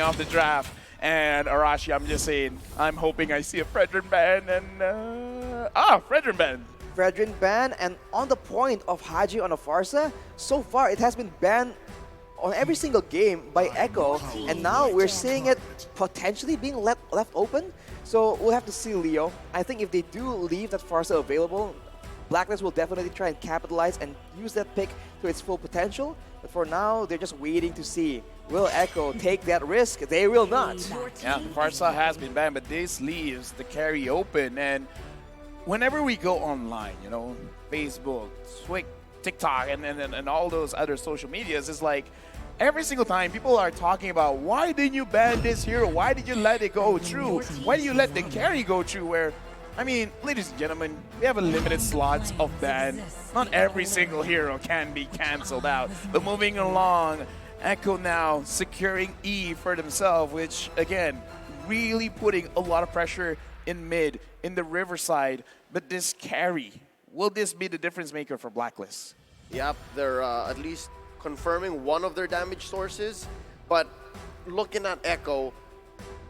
kicking off the draft. And Arashi, I'm just saying, I'm hoping I see a Fredrin ban and Fredrin ban. Fredrin ban, and on the point of Haji on a Farsa, so far it has been banned on every single game by Echo, and now we're seeing it potentially being left open. So we'll have to see, Leo. I think if they do leave that Farsa available, Blacklist will definitely try and capitalize and use that pick to its full potential. But for now, they're just waiting to see. Will Echo take that risk? They will not. Yeah, Farsa has been banned, but this leaves the carry open. And whenever we go online, you know, Facebook, TikTok, and all those other social medias, it's like every single time people are talking about, why didn't you ban this hero? Why did you let it go through? Why did you let the carry go through? Where, I mean, ladies and gentlemen, we have a limited slots of ban. Not every single hero can be cancelled out. But moving along, Echo now securing E for themselves, which, again, really putting a lot of pressure in mid, in the Riverside. But this carry, will this be the difference maker for Blacklist? Yep, they're at least confirming one of their damage sources. But looking at Echo,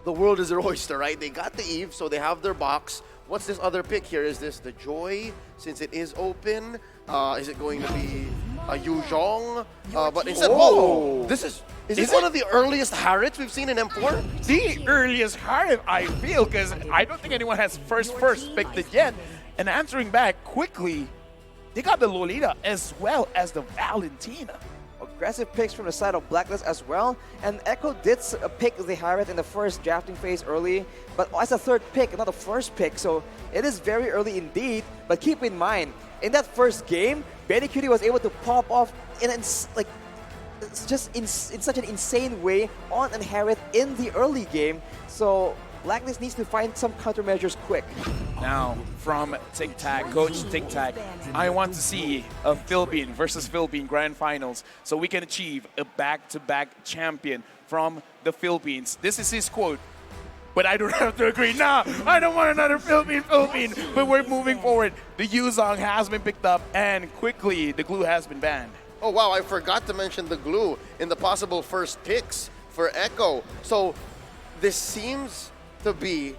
the world is their oyster, right? They got the Eve, so they have their box. What's this other pick here? Is this the Joy, since it is open? Is it going to be a Yuzhong? But instead, whoa! Is this one of the earliest Harrods we've seen in M4? The earliest Harith, I feel, because I don't think anyone has first picked it yet. And answering back quickly, they got the Lolita as well as the Valentina. Aggressive picks from the side of Blacklist as well, and Echo did pick the Harith in the first drafting phase early, but as a third pick, not a first pick, so it is very early indeed. But keep in mind, in that first game, Benny Cutie was able to pop off in such an insane way on an Harith in the early game, so Blacklist needs to find some countermeasures quick. Now, from Tic Tac, Coach Tic Tac, I want to see a Philippine versus Philippine Grand Finals so we can achieve a back-to-back champion from the Philippines. This is his quote, but I don't have to agree. Nah, I don't want another Philippine, but we're moving forward. The Yuzhong has been picked up, and quickly, the glue has been banned. Oh, wow, I forgot to mention the glue in the possible first picks for Echo. So this seems to be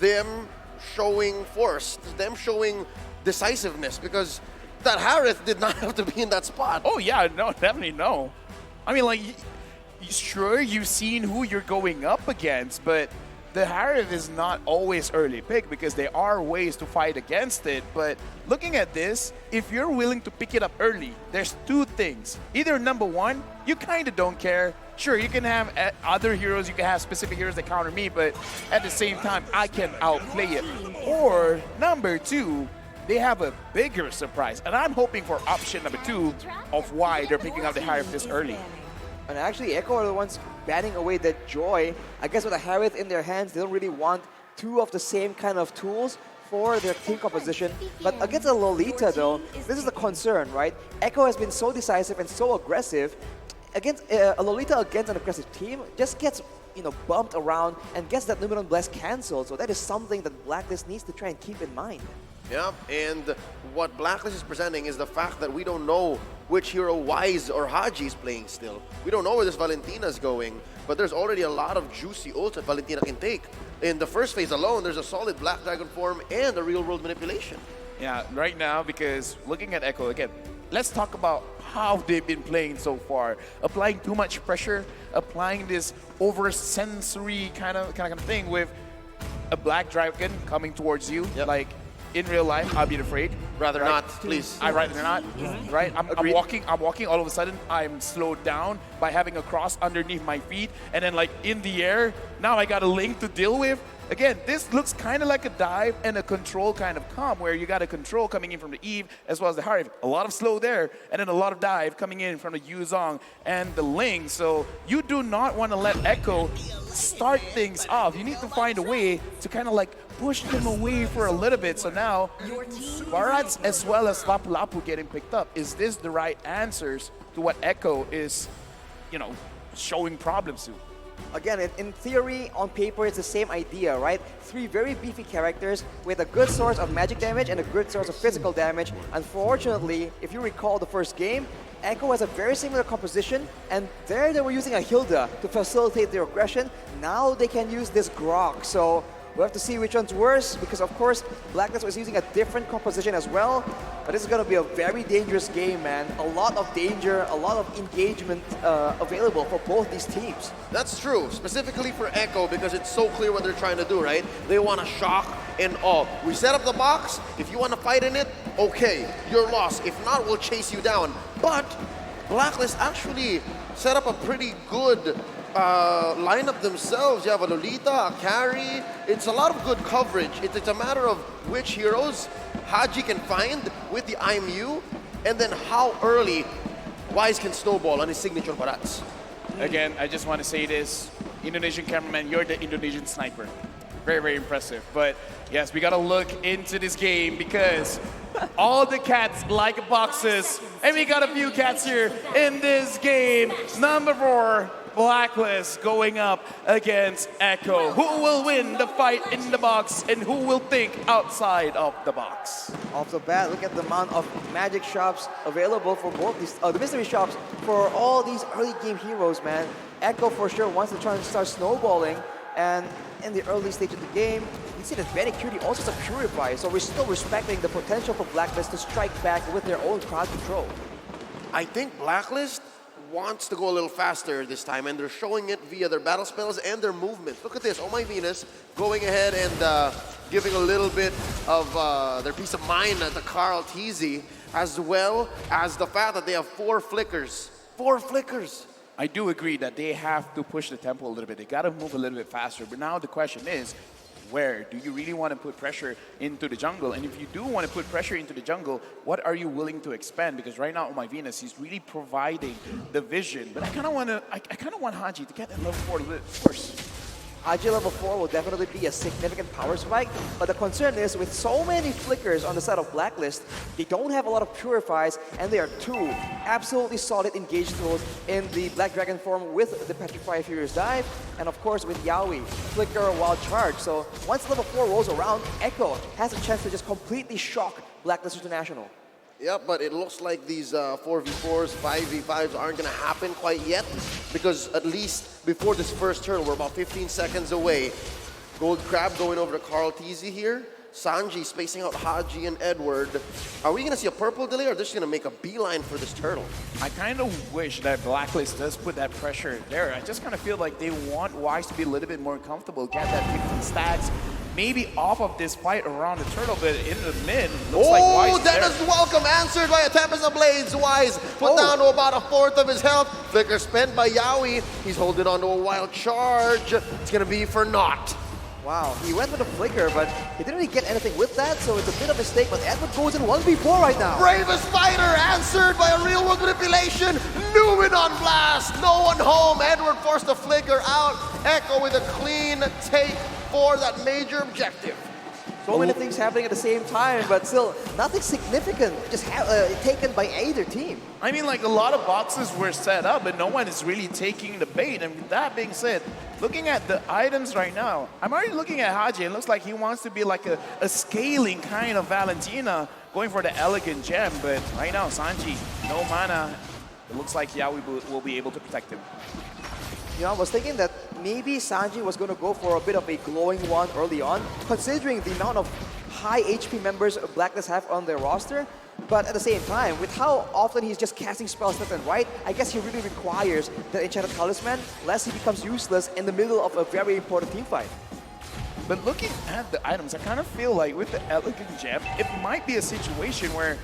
them showing force, them showing decisiveness, because that Harith did not have to be in that spot. Oh yeah, no, definitely no. I mean, like, sure, you've seen who you're going up against, but the Harith is not always early pick because there are ways to fight against it. But looking at this, if you're willing to pick it up early, there's two things. Either number one, you kind of don't care. Sure, you can have other heroes, you can have specific heroes that counter me, but at the same time, I can outplay it. Or number two, they have a bigger surprise. And I'm hoping for option number two of why they're picking up the Harith this early. And actually, Echo are the ones banning away the Joy. I guess with a Harith in their hands, they don't really want two of the same kind of tools for their team composition. But against a Lolita, though, this is the concern, right? Echo has been so decisive and so aggressive. Against a Lolita against an aggressive team, just gets bumped around and gets that Numeron Bless cancelled. So that is something that Blacklist needs to try and keep in mind. Yeah, and what Blacklist is presenting is the fact that we don't know which hero Wise or Haji is playing still. We don't know where this Valentina is going, but there's already a lot of juicy ults that Valentina can take. In the first phase alone, there's a solid Black Dragon form and a real-world manipulation. Yeah, right now, because looking at Echo, again, let's talk about how they've been playing so far. Applying too much pressure, applying this over-sensory kind of thing with a Black Dragon coming towards you. Yep. Like, in real life, I'll be afraid. Rather right? not, please. I'd rather not, right? I'm walking, all of a sudden, I'm slowed down by having a cross underneath my feet, and then like in the air, now I got a link to deal with. Again, this looks kind of like a dive and a control kind of comp, where you got a control coming in from the Eve as well as the Harith. A lot of slow there, and then a lot of dive coming in from the Yuzhong and the Ling. So you do not want to let Echo start things off. You need to find a way to kind of like push them away for a little bit. So now, Barats as well as Lapu Lapu getting picked up. Is this the right answers to what Echo is, showing problems to? Again, in theory, on paper, it's the same idea, right? 3 very beefy characters with a good source of magic damage and a good source of physical damage. Unfortunately, if you recall the first game, Echo has a very similar composition, and there they were using a Hilda to facilitate their aggression. Now they can use this Grok, so we'll have to see which one's worse, because of course, Blacklist was using a different composition as well. But this is going to be a very dangerous game, man. A lot of danger, a lot of engagement available for both these teams. That's true, specifically for Echo, because it's so clear what they're trying to do, right? They want to shock and awe. We set up the box. If you want to fight in it, okay, you're lost. If not, we'll chase you down. But Blacklist actually set up a pretty good lineup themselves. You have a Lolita, a carry. It's a lot of good coverage. It's a matter of which heroes Haji can find with the IMU, and then how early Wise can snowball on his signature barats. Again, I just want to say this, Indonesian cameraman, you're the Indonesian sniper. Very, very impressive. But yes, we got to look into this game because all the cats like boxes, and we got a few cats here in this game. Number 4, Blacklist going up against Echo. Who will win the fight in the box and who will think outside of the box? Off the bat, look at the amount of magic shops available for both these, the mystery shops for all these early game heroes, man. Echo for sure wants to try and start snowballing, and in the early stage of the game, you see that Benny Cutie also has a Purify, so we're still respecting the potential for Blacklist to strike back with their own crowd control. I think Blacklist wants to go a little faster this time, and they're showing it via their battle spells and their movements. Look at this, Oh My Venus going ahead and giving a little bit of their peace of mind to Carl Teasy, as well as the fact that they have 4 flickers. 4 flickers. I do agree that they have to push the tempo a little bit. They got to move a little bit faster. But now the question is, where? Do you really want to put pressure into the jungle? And if you do want to put pressure into the jungle, what are you willing to expend? Because right now, Oh My Venus, he's really providing the vision. But I kind of want Haji to get that level 4 a little first. Haji level 4 will definitely be a significant power spike, but the concern is with so many flickers on the side of Blacklist, they don't have a lot of purifies, and they are 2 absolutely solid engage tools in the Black Dragon form with the Petrify Furious Dive, and of course with Yaoi, Flicker, Wild Charge. So once level 4 rolls around, Echo has a chance to just completely shock Blacklist International. Yep, but it looks like these 4v4s, 5v5s aren't going to happen quite yet, because at least before this first turn, we're about 15 seconds away. Gold Crab going over to Carl Teasy here. Sanji spacing out Haji and Edward. Are we going to see a purple delay, or are they just going to make a beeline for this turtle? I kind of wish that Blacklist does put that pressure there. I just kind of feel like they want Wise to be a little bit more comfortable, get that 15 stacks, maybe off of this fight around the turtle, but in the mid, looks like Wise is Dennis there. Welcome answered by a Tempest of Blades. Wise put down to about 1/4 of his health. Flicker spent by Yaoi. He's holding on to a Wild Charge. It's going to be for naught. Wow, he went with a flicker, but he didn't really get anything with that, so it's a bit of a mistake, but Edward goes in 1v4 right now. Bravest fighter answered by a real world manipulation. Newman on blast. No one home. Edward forced the flicker out. Echo with a clean take for that major objective. So many things happening at the same time, but still nothing significant just taken by either team. I mean, like, a lot of boxes were set up, but no one is really taking the bait. And with that being said, looking at the items right now, I'm already looking at Haji. It looks like he wants to be like a scaling kind of Valentina, going for the elegant gem. But right now, Sanji, no mana. It looks like Yaoi will be able to protect him. You know, I was thinking that maybe Sanji was going to go for a bit of a glowing one early on, considering the amount of high HP members Blacklist have on their roster. But at the same time, with how often he's just casting spells left and right, I guess he really requires the Enchanted Talisman, lest he becomes useless in the middle of a very important team fight. But looking at the items, I kind of feel like with the elegant gem, it might be a situation where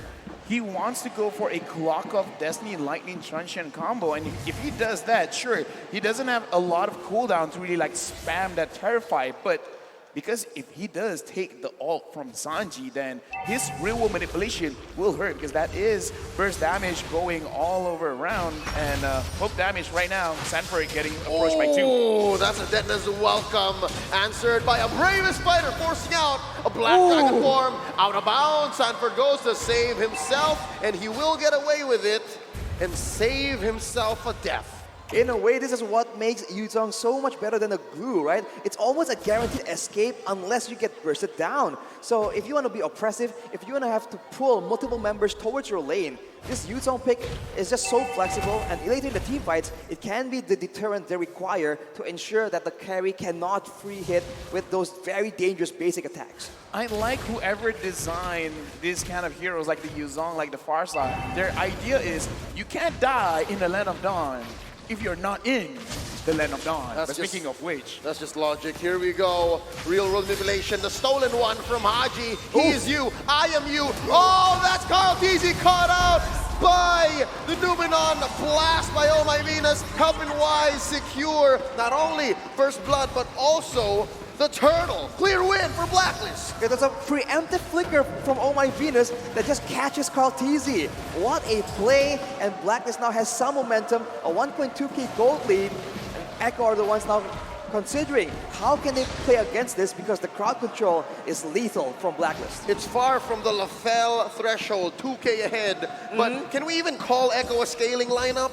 he wants to go for a Clock of Destiny Lightning Truncheon combo, and if he does that, sure, he doesn't have a lot of cooldown to really like spam that Terrify, but because if he does take the ult from Sanji, then his real world manipulation will hurt, because that is burst damage going all over around, and hook damage right now, Sanford getting approached by 2. Oh, that's a Detna's welcome answered by a Bravest fighter forcing out a Black Dragon form out of bounds. Sanford goes to save himself, and he will get away with it and save himself a death. In a way, this is what makes Yuzong so much better than a glue, right? It's almost a guaranteed escape unless you get bursted down. So if you want to be oppressive, if you want to have to pull multiple members towards your lane, this Yuzong pick is just so flexible, and later in the team fights, it can be the deterrent they require to ensure that the carry cannot free hit with those very dangerous basic attacks. I like whoever designed these kind of heroes like the Yuzong, like the Farsa. Their idea is you can't die in the Land of Dawn if you're not in the Land of Dawn. But speaking of which, that's just logic. Here we go. Real world manipulation. The stolen one from Haji. He is you. I am you. Oh, that's Carl Teasy caught out by the Numenon. Blast by Oh My Venus. Helping Wise secure not only first blood, but also the turtle. Clear win for Blacklist. It was a preemptive flicker from Oh My Venus that just catches Carl Teasy. What a play, and Blacklist now has some momentum, a 1.2k gold lead, and Echo are the ones now considering how can they play against this because the crowd control is lethal from Blacklist. It's far from the LaFell threshold, 2k ahead, but can we even call Echo a scaling lineup?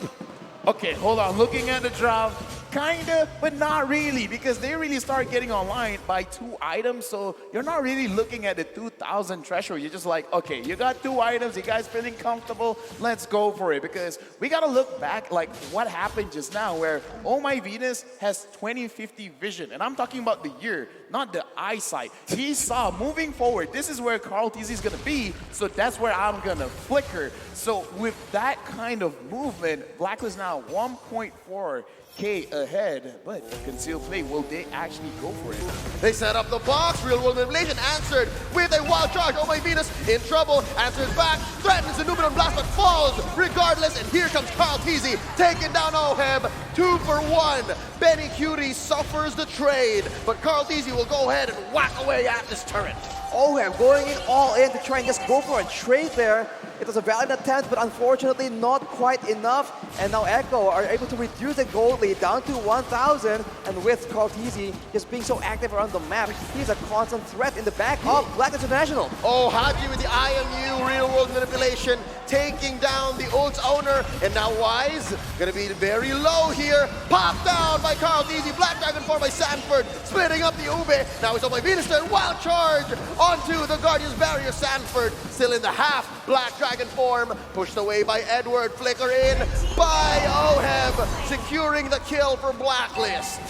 okay, hold on. Looking at the draft, kinda, but not really, because they really start getting online by 2 items, so you're not really looking at the 2,000 threshold. You're just like, okay, you got 2 items, you guys feeling comfortable, let's go for it, because we gotta look back like what happened just now, where Oh My Venus has 2050 vision, and I'm talking about the year, not the eyesight. He saw moving forward, this is where Carl TZ is gonna be, so that's where I'm gonna flicker. So with that kind of movement, Blacklist now 1.4k ahead, but concealed play, will they actually go for it? They set up the box, real world manipulation answered with a wild charge. Oh My Venus in trouble, answers back, threatens the Numenon blast, but falls regardless, and here comes Carl Teasy, taking down Oheb, 2 for 1. Benny Cutie suffers the trade, but Carl Teasy will go ahead and whack away at this turret. Oheb going in all in to try and just go for a trade there. It was a valiant attempt, but unfortunately not quite enough. And now Echo are able to reduce the gold lead down to 1,000. And with Carl Teasy just being so active around the map, he's a constant threat in the back of Blacklist International. Oh, Haji with the IMU real world manipulation, taking down the ult's owner. And now Wise gonna be very low here. Popped down by Carl Teasy. Black Dragon form by Sanford, splitting up the Ube. Now it's on my Venus turn. Wild charge onto the Guardian's barrier. Sanford still in the half. Black Dragon form pushed away by Edward. Flicker in by Oheb, securing the kill for Blacklist.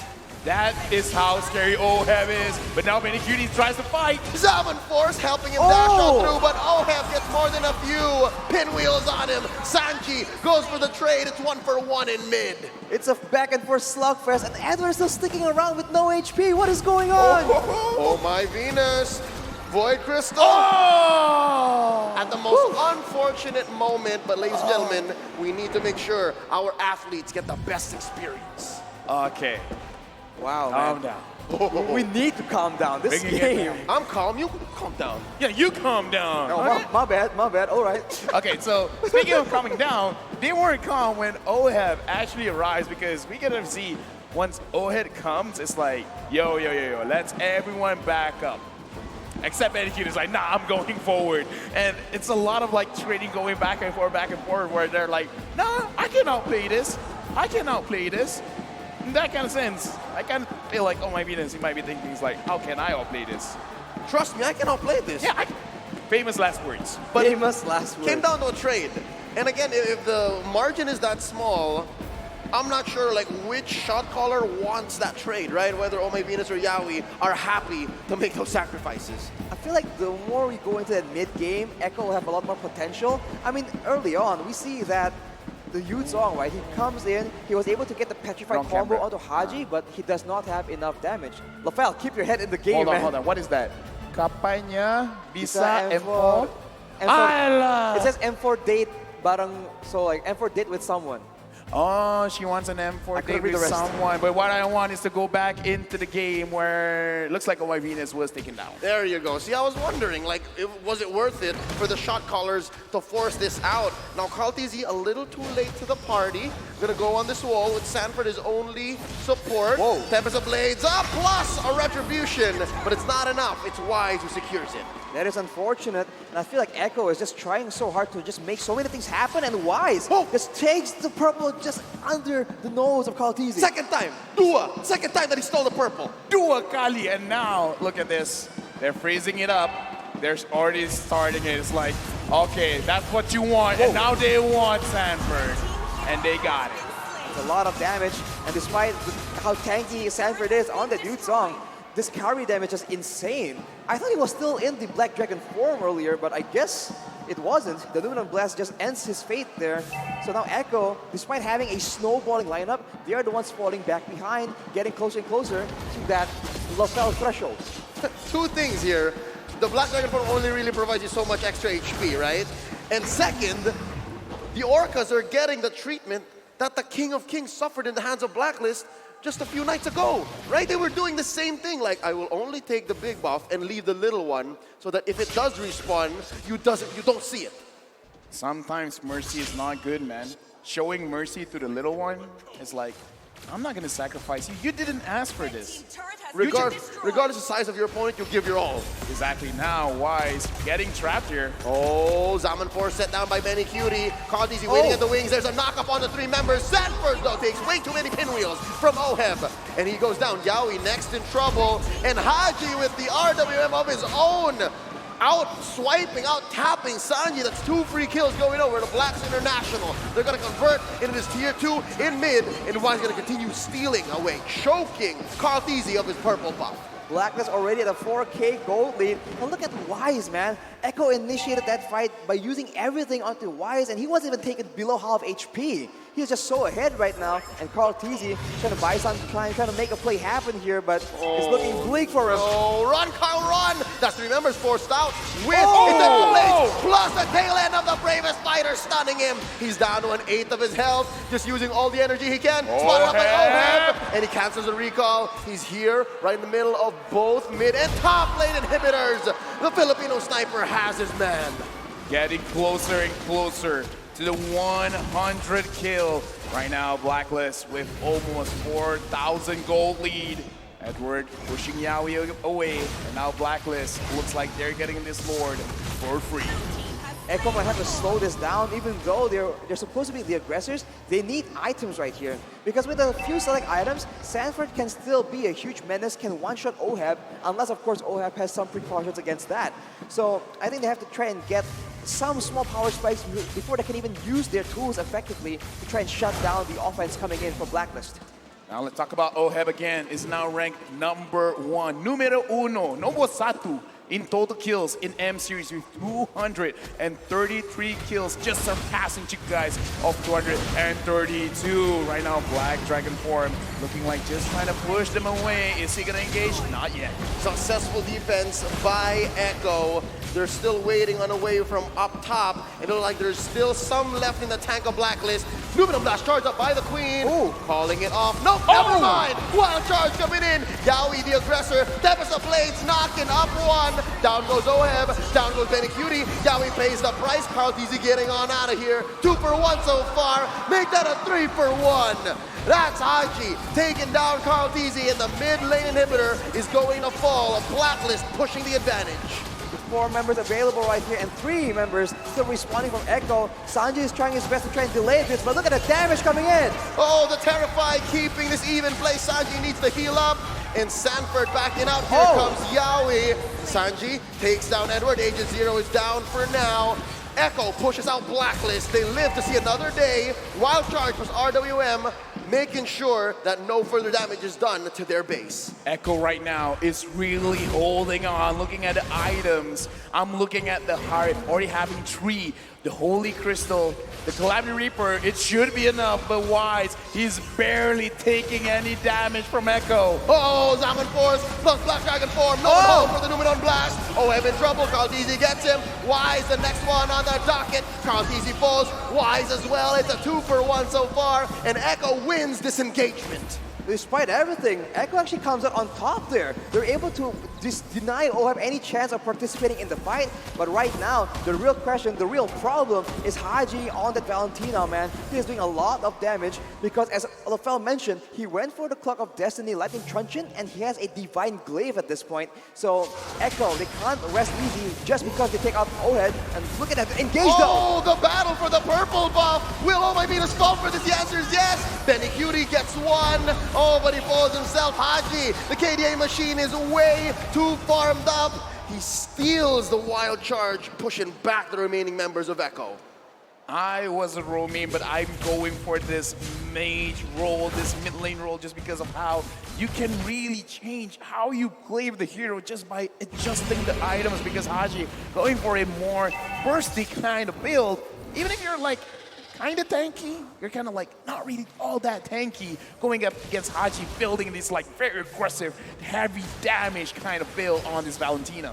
That is how scary Oheb is, but now Benny Cutie tries to fight. Zaman Force helping him dash on through, but Oheb gets more than a few pinwheels on him. Sanji goes for the trade. It's 1 for 1 in mid. It's a back and forth slugfest, and Edward's still sticking around with no HP. What is going on? Oh My Venus. Void Crystal. Oh! At the most unfortunate moment, but ladies and gentlemen, we need to make sure our athletes get the best experience. Okay, Wow, calm man. down. We need to calm down. This Bringing it game. I'm calm, you calm down. Yeah, you calm down. Oh, my bad, my bad. All right. Okay, so speaking of calming down, they weren't calm when Oheb actually arrives, because we get to see once Oheb comes, it's like, yo, let's everyone back up. Except Etiquette is like, nah, I'm going forward. And it's a lot of like trading going back and forth, where they're like, nah, I can outplay this. I can outplay this. In that kind of sense, I kind of feel like, oh my goodness, he might be thinking, he's like, how can I outplay this? Trust me, I can outplay this. Yeah, famous last words. But Famous last word. came down to a trade. And again, if the margin is that small, I'm not sure like which shot caller wants that trade, right? Whether Oh My Venus or Yaoi are happy to make those sacrifices. I feel like the more we go into that mid-game, Echo will have a lot more potential. I mean, early on, we see that the Yuzong, right? He comes in, he was able to get the Petrified Wrong combo camera. onto Haji, but he does not have enough damage. LaFell, keep your head in the game, Hold man. on. What is that? Kapanya bisa Bisa M4. M4. Ala! It says M4 date, barang, so like M4 date with someone. Oh, she wants an I M4 couldn't date read with the rest. someone. But what I want is to go back into the game where it looks like Oh My Venus was taken down. There you go. See, I was wondering, like, was it worth it for the shot callers to force this out? Now, Carl TZ a little too late to the party. Gonna go on this wall with Sanford as only support. Whoa. Tempest of Blades up, plus a retribution, but it's not enough. It's Wise who secures it. That is unfortunate, and I feel like Echo is just trying so hard to just make so many things happen, and Wise just takes the purple just under the nose of Kaltizi. Second time, Dua. Second time that he stole the purple. Dua Kali, and now look at this. They're freezing it up. They're already starting it. It's like, okay, that's what you want, and now they want Sanford, and they got it. It's a lot of damage, and despite how tanky Sanford is on the Dude Song, this carry damage is insane. I thought he was still in the Black Dragon form earlier, but I guess it wasn't. The Luminous Blast just ends his fate there. So now Echo, despite having a snowballing lineup, they are the ones falling back behind, getting closer and closer to that LaFell threshold. Two things here. The Black Dragon form only really provides you so much extra HP, right? And second, the Orcas are getting the treatment that the King of Kings suffered in the hands of Blacklist just a few nights ago, right? They were doing the same thing, like, I will only take the big buff and leave the little one so that if it does respawn, you don't see it. Sometimes mercy is not good, man. Showing mercy to the little one is like, I'm not gonna sacrifice you. You didn't ask for this. Regardless of the size of your opponent, you give your all. Exactly. Now, Wise getting trapped here. Oh, Zaman Force set down by Benny Cutie. Kaltizi waiting at the wings. There's a knock-up on the three members. Sanford, though, takes way too many pinwheels from Oheb. And he goes down. Yaoi next in trouble. And Haji with the RWM of his own. Out swiping, out tapping Sanji. That's 2 free kills going over to Blacks International. They're going to convert into this tier 2 in mid, and Wise going to continue stealing away, choking Kaltizi of his purple buff. Blacklist already at a 4K gold lead. And look at Wise, man. Echo initiated that fight by using everything onto Wise, and he wasn't even taken below half HP. He's just so ahead right now, and Kaltizi trying to buy some time, trying to make a play happen here, but it's looking bleak for him. Oh, run, Kyle, run! That's 3 members forced out with Eternal Blades, plus the tail end of the bravest fighter stunning him. He's down to 1/8 of his health, just using all the energy he can. Spotted up by Oheb, and he cancels the recall. He's here, right in the middle of both mid and top lane inhibitors. The Filipino sniper has his man. Getting closer and closer to the 100 kill. Right now, Blacklist with almost 4,000 gold lead. Edward pushing Yaoi away, and now Blacklist looks like they're getting this Lord for free. Echo might have to slow this down, even though they're supposed to be the aggressors. They need items right here. Because with a few select items, Sanford can still be a huge menace, can one-shot Oheb, unless, of course, Oheb has some precautions against that. So I think they have to try and get some small power spikes before they can even use their tools effectively to try and shut down the offense coming in for Blacklist. Now let's talk about Oheb again. Is now ranked #1, numero uno, numero satu in total kills in M series with 233 kills, just surpassing you guys of 232. Right now, Black Dragon form looking like just trying to push them away. Is he gonna engage? Not yet. Successful defense by Echo. They're still waiting on a wave from up top. It looks like there's still some left in the tank of Blacklist. Luminum Blast charged up by the Queen. Ooh. Calling it off. Nope, never mind. Wild charge coming in. Yaoi the aggressor. Tempest of Blades knocking up one. Down goes Oheb. Down goes Benny Cutie. Yaoi pays the price. Kaltizi getting on out of here. 2 for 1 so far. Make that a 3 for 1. That's Haji taking down Kaltizi, and the mid lane inhibitor is going to fall. Blacklist pushing the advantage. 4 members available right here, and 3 members still respawning from Echo. Sanji is trying his best to try and delay this, but look at the damage coming in. Oh, the Terrified keeping this even play. Sanji needs to heal up, and Sanford backing out. Here comes Yaoi. Sanji takes down Edward. Agent Zero is down for now. Echo pushes out Blacklist. They live to see another day. Wild Charge was RWM, making sure that no further damage is done to their base. Echo right now is really holding on, looking at the items. I'm looking at the heart, already having 3. The Holy Crystal, the Calamity Reaper, it should be enough, but Wise, he's barely taking any damage from Echo. Oh, Zaman Force plus Black Dragon form. No hope for the Numenon Blast. Oheb in trouble. Kaltizi gets him. Wise the next one on the docket. Kaltizi falls. Wise as well. It's a 2 for 1 so far, and Echo wins this engagement. despite everything, Echo actually comes out on top there. They're able to deny OHEB any chance of participating in the fight, but right now, the real question, the real problem is Haji on that Valentina, man. He is doing a lot of damage because, as Lafel mentioned, he went for the Clock of Destiny Lightning Truncheon, and he has a Divine Glaive at this point. So, Echo, they can't rest easy just because they take out OHEB, and look at that, engage though! Oh, the battle for the purple buff! Will Oh My Venus fall for this? The answer is yes! Benny Cutie gets one. Oh, but he falls himself. Haji, the KDA machine is way too farmed up. He steals the wild charge, pushing back the remaining members of Echo. I was a roaming, but I'm going for this mage role, this mid lane role, just because of how you can really change how you play with the hero just by adjusting the items. Because Haji going for a more bursty kind of build, even if you're like kind of tanky, you're kind of like not really all that tanky going up against Haji building this like very aggressive, heavy damage kind of build on this Valentina.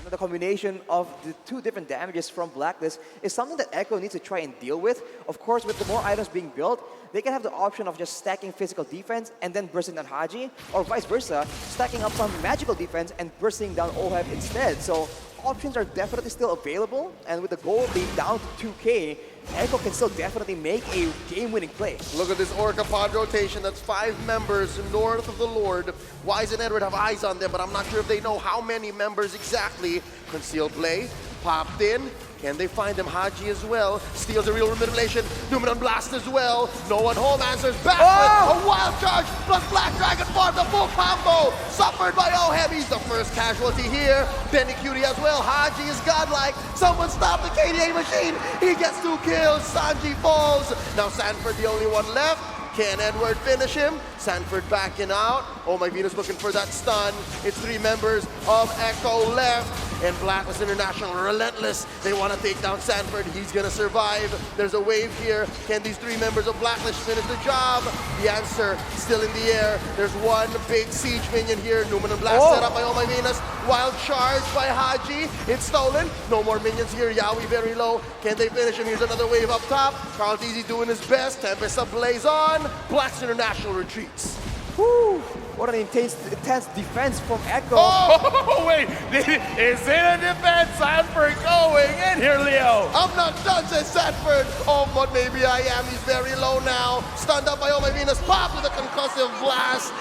The combination of the two different damages from Blacklist is something that Echo needs to try and deal with. Of course, with the more items being built, they can have the option of just stacking physical defense and then bursting down Haji, or vice versa, stacking up some magical defense and bursting down OHEB instead. So options are definitely still available, and with the goal being down to 2K, Echo can still definitely make a game-winning play. Look at this Orca pod rotation. That's 5 members north of the Lord. Wise and Edward have eyes on them, but I'm not sure if they know how many members exactly. Concealed Blade popped in. Can they find them? Haji as well. Steals a real manipulation. Numenon Blast as well. No one home answers back with a wild charge plus Black Dragon form. The full combo suffered by OHEB. He's the first casualty here. Benny Cutie as well. Haji is godlike. Someone stop the KDA machine. He gets 2 kills. Sanji falls. Now Sanford the only one left. Can Edward finish him? Sanford backing out. Oh My Venus looking for that stun. It's 3 members of Echo left. And Blacklist International relentless. They want to take down Sanford. He's going to survive. There's a wave here. Can these 3 members of Blacklist finish the job? The answer still in the air. There's one big siege minion here. Numenon Blast set up by Oh My Venus. Wild charge by Haji. It's stolen. No more minions here. Yaoi very low. Can they finish him? Here's another wave up top. Carl Teasy doing his best. Tempest ablaze on. Blacklist International retreats. Woo! What an intense defense from Echo. Oh, wait, is it a defense? Sanford going in here, Leo. I'm not done, says Sanford. Oh, but maybe I am. He's very low now. Stunned up by Oh My Venus. Pop with a concussive blast.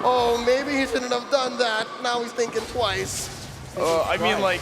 Oh, maybe he shouldn't have done that. Now he's thinking twice. I mean, like,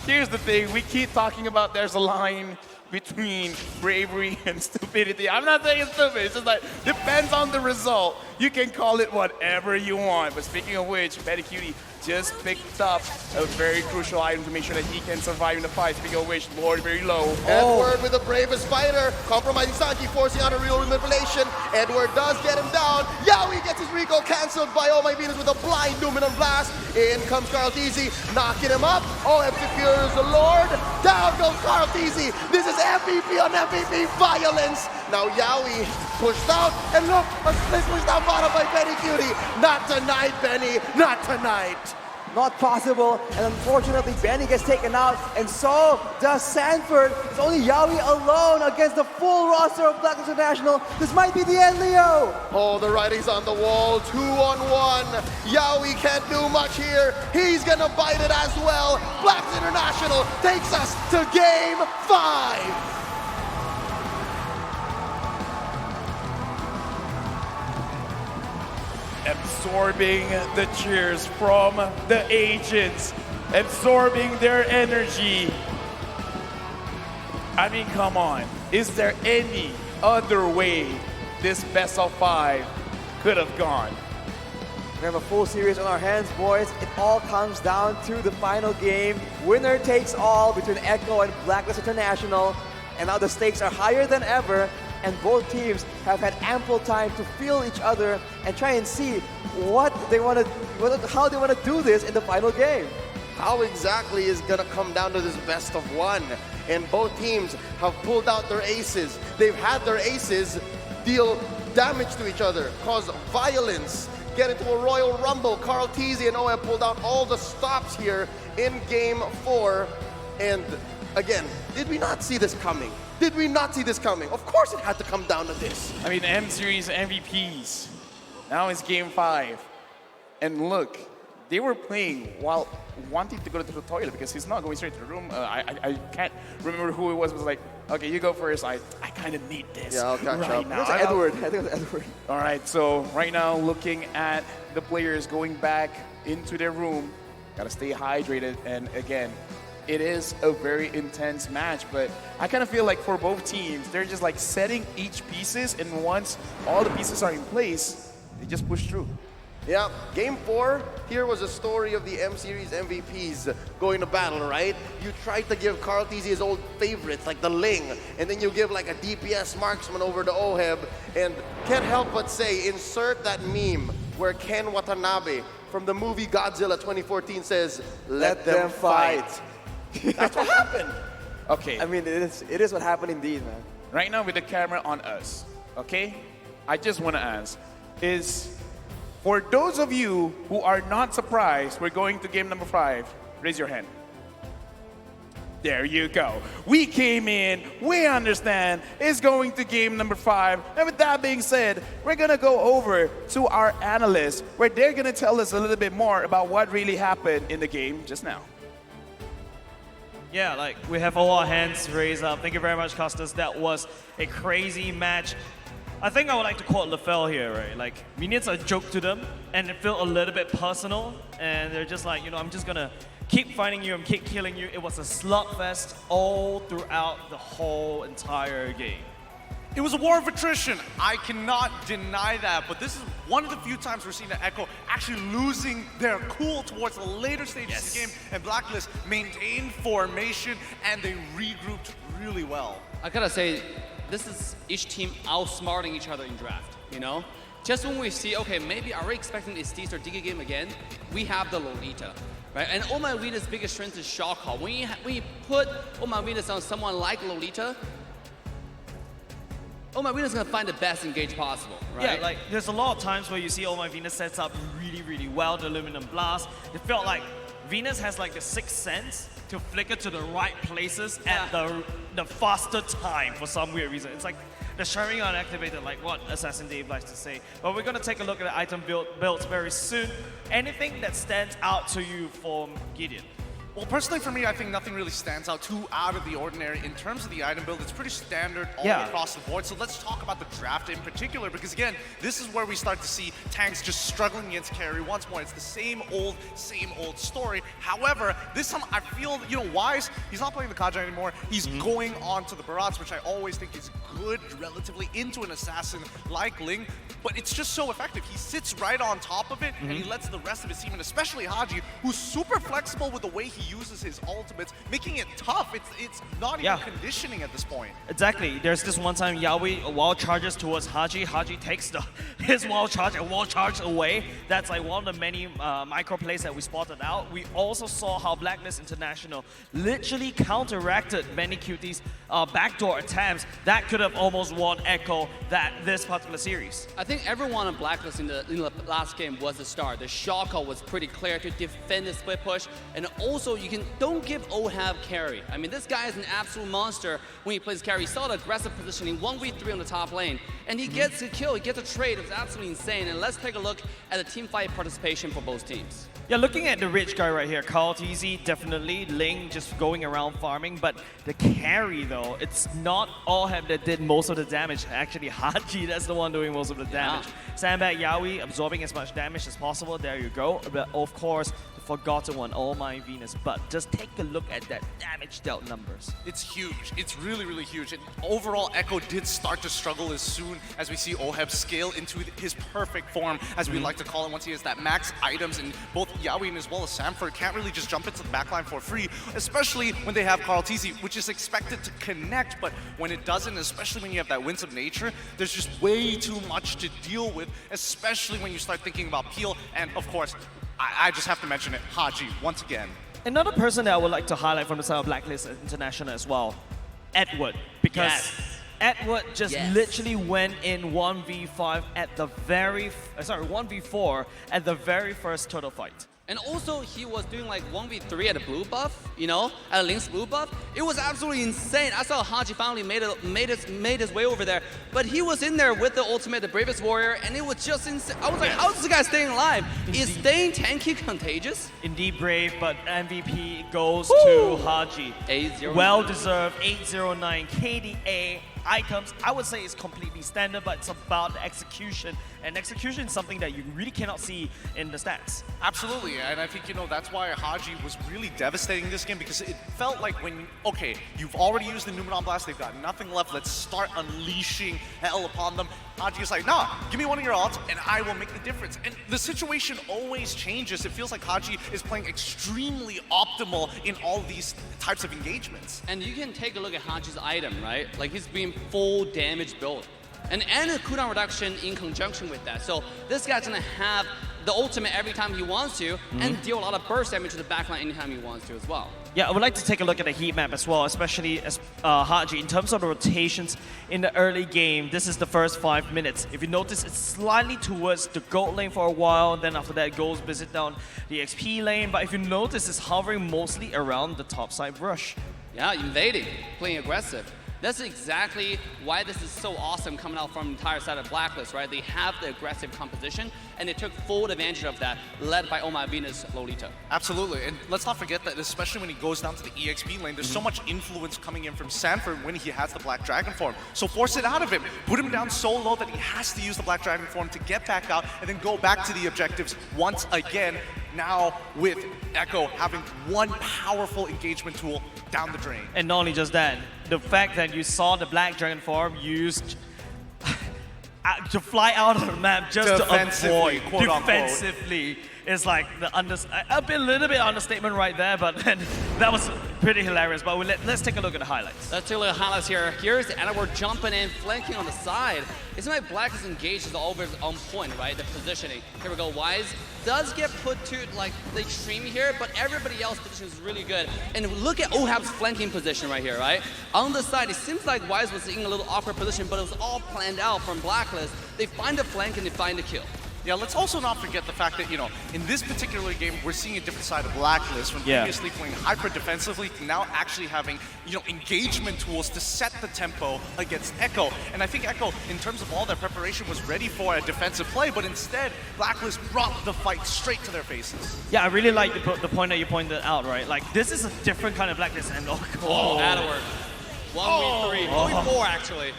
here's the thing. We keep talking about there's a line between bravery and stupidity. I'm not saying it's stupid. It's just like, depends on the result. You can call it whatever you want. But speaking of which, Betty Cutie just picked up a very crucial item to make sure that he can survive in the fight. Speaking of which, Lord very low. Edward with the bravest fighter, compromising Sanji, forcing out a real manipulation. Edward does get him down. Yaoi gets his recall cancelled by Oh My Venus with a blind Numenon Blast. In comes Carl Teasy, knocking him up. OHEB secures the Lord. Down goes Carl Teasy. This is MVP on MVP violence. Now Yaoi pushed out, and look, a split push down bottom by Benny Cutie. Not tonight, Benny. Not tonight. Not possible, and unfortunately Benny gets taken out, and so does Sanford. It's only Yaoi alone against the full roster of Blacklist International. This might be the end, Leo. Oh, the writing's on the wall, 2-on-1. Yaoi can't do much here. He's gonna bite it as well. Blacklist International takes us to Game 5. Absorbing the cheers from the agents, absorbing their energy. I mean, come on. Is there any other way this best of 5 could have gone? We have a full series on our hands, boys. It all comes down to the final game. Winner takes all between Echo and Blacklist International. And now the stakes are higher than ever, and both teams have had ample time to feel each other and try and see what they want to, how they want to do this in the final game. How exactly is gonna come down to this best of 1? And both teams have pulled out their aces. They've had their aces deal damage to each other, cause violence, get into a Royal Rumble. Carl Teasy and OHEB pulled out all the stops here in Game 4. And again, did we not see this coming? Did we not see this coming? Of course it had to come down to this. I mean, M-Series MVPs. Now it's game 5. And look, they were playing while wanting to go to the toilet because he's not going straight to the room. I can't remember who it was. It was like, okay, you go first. I kind of need this Yeah, I'll catch right up. now. It was Edward. I think it was Edward. All right, so right now looking at the players going back into their room, gotta stay hydrated. And again, it is a very intense match, but I kind of feel like for both teams, they're just like setting each pieces, and once all the pieces are in place, they just push through. Yeah, game 4, here was a story of the M-Series MVPs going to battle, right? You tried to give Carl Tizzy his old favorites, like the Ling, and then you give like a DPS marksman over to Oheb, and can't help but say, insert that meme where Ken Watanabe from the movie Godzilla 2014 says, let them fight. That's what happened. Okay, I mean, it is what happened indeed, man. right now with the camera on us, okay? I just want to ask, is for those of you who are not surprised we're going to game number 5, raise your hand. There you go. We came in, we understand, it's going to game number 5. And with that being said, we're gonna go over to our analysts where they're gonna tell us a little bit more about what really happened in the game just now. Yeah, like we have all our hands raised up. Thank you very much, Costas. That was a crazy match. I think I would like to quote LaFell here, right? Like, minions are a joke to them, and it felt a little bit personal, and they're just like, you know, I'm just gonna keep fighting you and keep killing you. It was a slugfest all throughout the whole entire game. It was a war of attrition. I cannot deny that, but this is one of the few times we're seeing the Echo actually losing their cool towards the later stages of the game, and Blacklist maintained formation, and they regrouped really well. I gotta say, this is each team outsmarting each other in draft, you know? Just when we see, okay, maybe are we expecting a Steez or Digga game again? We have the Lolita, right? And Oh My Venus' biggest strength is shot call. When you put Oh My Venus on someone like Lolita, Oh My Venus is gonna find the best engage possible, right? Yeah, like there's a lot of times where you see Oh My Venus sets up really, really well, the Aluminum Blast. It felt like Venus has like the sixth sense to flicker to the right places at the faster time for some weird reason. It's like the sharing unactivated, like what Assassin Dave likes to say. But we're gonna take a look at the item builds very soon. Anything that stands out to you from Gideon? Well, personally for me, I think nothing really stands out too out of the ordinary. In terms of the item build, it's pretty standard all across the board. So let's talk about the draft in particular, because again, this is where we start to see tanks just struggling against carry once more. It's the same old story. However, this time I feel, you know, Wise, he's not playing the Kaja anymore. He's going on to the Barats, which I always think is good relatively into an assassin like Ling, but it's just so effective. He sits right on top of it, and he lets the rest of his team, and especially Haji, who's super flexible with the way he uses his ultimates, making it tough. It's not even conditioning at this point. Exactly. There's this one time Yawi wild charges towards Haji. Haji takes his wild charge and wild charge away. That's like one of the many micro plays that we spotted out. We also saw how Blacklist International literally counteracted many cuties backdoor attempts that could have almost won Echo this particular series. I think everyone on Blacklist in the last game was the star. The shot call was pretty clear to defend the split push, and also don't give Ohab carry. I mean, this guy is an absolute monster when he plays carry. He saw the aggressive positioning, 1v3 on the top lane, and he gets a kill, he gets a trade. It's absolutely insane. And let's take a look at the team fight participation for both teams. Yeah, looking at the rich guy right here, Carl TZ, definitely. Ling just going around farming, but the carry though, it's not Ohab that did most of the damage. Actually, Haji, that's the one doing most of the damage. Sandbag Yawi absorbing as much damage as possible. There you go. But of course, the forgotten one, Oh My Venus. But just take a look at that damage dealt numbers. It's huge. It's really, really huge. And overall, Echo did start to struggle as soon as we see Oheb scale into his perfect form, as we like to call it, once he has that max items. And both Yawi and as well as Samford can't really just jump into the backline for free, especially when they have Carl Tizzy, which is expected to connect. But when it doesn't, especially when you have that winsome nature, there's just way too much to deal with, especially when you start thinking about Peel. And of course, I just have to mention it, Haji, once again. Another person that I would like to highlight from the side of Blacklist International as well, Edward, because Edward just literally went in 1v5 at the 1v4 at the very first turtle fight. And also, he was doing like 1v3 at a blue buff, you know, at a Link's blue buff. It was absolutely insane. I saw Haji finally made his way over there, but he was in there with the ultimate, the bravest warrior, and it was just insane. I was like, how is this guy staying alive? Is staying tanky contagious? Indeed brave, but MVP goes to Haji. 809. Well deserved, 809 KDA. Items, I would say it's completely standard, but it's about the execution. And execution is something that you really cannot see in the stats. Absolutely, and I think, you know, that's why Haji was really devastating this game, because it felt like when, okay, you've already used the Numenon Blast, they've got nothing left, let's start unleashing hell upon them. Haji is like, nah, give me one of your ults, and I will make the difference. And the situation always changes. It feels like Haji is playing extremely optimal in all these types of engagements. And you can take a look at Haji's item, right? Like, he's being full damage build. And a cooldown reduction in conjunction with that. So this guy's gonna have the ultimate every time he wants to, and deal a lot of burst damage to the backline anytime he wants to as well. Yeah, I would like to take a look at the heat map as well, especially as Haji. In terms of the rotations in the early game, this is the first 5 minutes. If you notice, it's slightly towards the gold lane for a while, then after that it goes visit down the XP lane. But if you notice, it's hovering mostly around the top side brush. Yeah, invading, playing aggressive. That's exactly why this is so awesome coming out from the entire side of Blacklist, right? They have the aggressive composition, and they took full advantage of that, led by Oh My Venus Lolita. Absolutely, and let's not forget that, especially when he goes down to the EXP lane, there's so much influence coming in from Sanford when he has the Black Dragon form. So force it out of him. Put him down so low that he has to use the Black Dragon form to get back out and then go back to the objectives once again. Now with Echo having one powerful engagement tool down the drain. And not only just that, the fact that you saw the Black Dragon form used to fly out of the map just to avoid quote unquote. Defensively is like a little bit understatement right there, but then that was pretty hilarious. But let's take a look at the highlights. Let's take a look at the highlights here. Here's Edward jumping in, flanking on the side. It's like Black is engaged is always on point, right? The positioning. Here we go. Wise does get put to like the extreme here, but everybody else's position is really good. And look at Ohab's flanking position right here, right? On the side, it seems like Wise was in a little awkward position, but it was all planned out from Blacklist. They find a flank and they find a kill. Yeah, let's also not forget the fact that, you know, in this particular game, we're seeing a different side of Blacklist from previously playing hyper defensively to now actually having, you know, engagement tools to set the tempo against Echo. And I think Echo, in terms of all their preparation, was ready for a defensive play, but instead, Blacklist brought the fight straight to their faces. Yeah, I really like the point that you pointed out, right? Like, this is a different kind of Blacklist, and Edward. 1v3, 1v4 actually.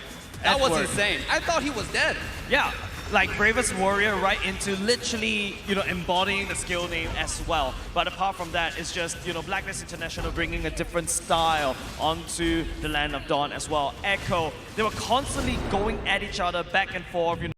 That was insane. I thought he was dead. Yeah. Like Bravest Warrior right into literally, you know, embodying the skill name as well. But apart from that, it's just, you know, Blacklist International bringing a different style onto the Land of Dawn as well. Echo, they were constantly going at each other back and forth, you know.